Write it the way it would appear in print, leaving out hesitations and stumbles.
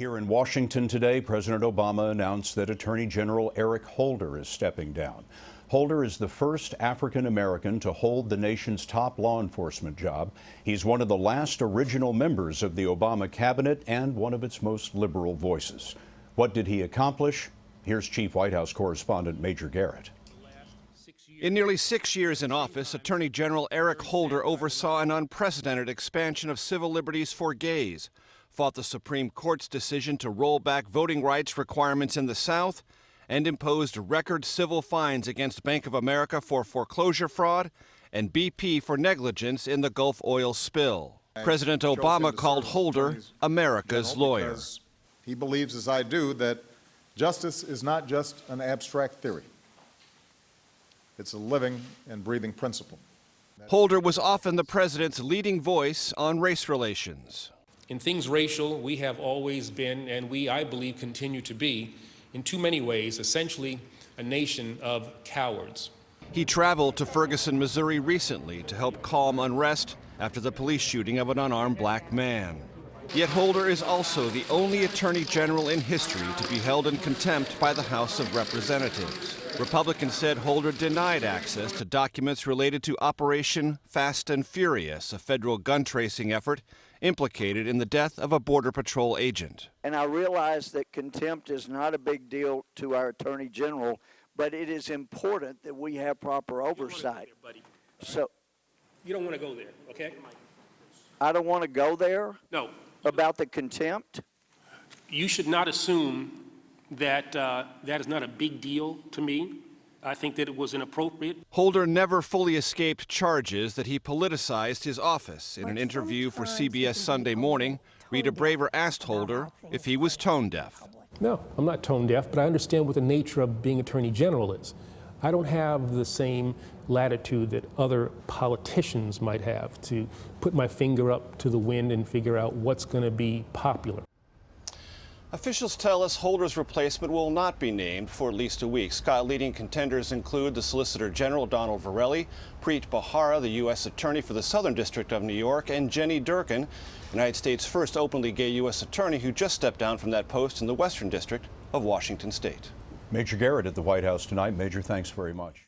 Here in Washington today, President Obama announced that Attorney General Eric Holder is stepping down. Holder is the first African American to hold the nation's top law enforcement job. He's one of the last original members of the Obama cabinet and one of its most liberal voices. What did he accomplish? Here's Chief White House correspondent Major Garrett. In nearly 6 years in office, Attorney General Eric Holder oversaw an unprecedented expansion of civil liberties for gays, fought the Supreme Court's decision to roll back voting rights requirements in the South, and imposed record civil fines against Bank of America for foreclosure fraud and BP for negligence in the Gulf oil spill. President Obama called Holder America's lawyer. He believes, as I do, that justice is not just an abstract theory. It's a living and breathing principle. Holder was often the president's leading voice on race relations. In things racial, we have always been, and we, I believe, continue to be, in too many ways, essentially a nation of cowards. He traveled to Ferguson, Missouri recently to help calm unrest after the police shooting of an unarmed black man. Yet Holder is also the only attorney general in history to be held in contempt by the House of Representatives. Republicans said Holder denied access to documents related to Operation Fast and Furious, a federal gun tracing effort implicated in the death of a Border Patrol agent. And I realize that contempt is not a big deal to our Attorney General, but it is important that we have proper oversight. So, you don't want to go there, okay? I don't want to go there? No. About the contempt? You should not assume that that is not a big deal to me. I think that it was inappropriate. Holder never fully escaped charges that he politicized his office. In an interview for CBS Sunday Morning, Rita Braver asked Holder if he was tone deaf. No, I'm not tone deaf, but I understand what the nature of being Attorney General is. I don't have the same latitude that other politicians might have to put my finger up to the wind and figure out what's going to be popular. Officials tell us Holder's replacement will not be named for at least a week. Scott, leading contenders include the Solicitor General Donald Verrilli, Preet Bharara, the U.S. Attorney for the Southern District of New York, and Jenny Durkin, United States' first openly gay U.S. Attorney who just stepped down from that post in the Western District of Washington State. Major Garrett at the White House tonight. Major, thanks very much.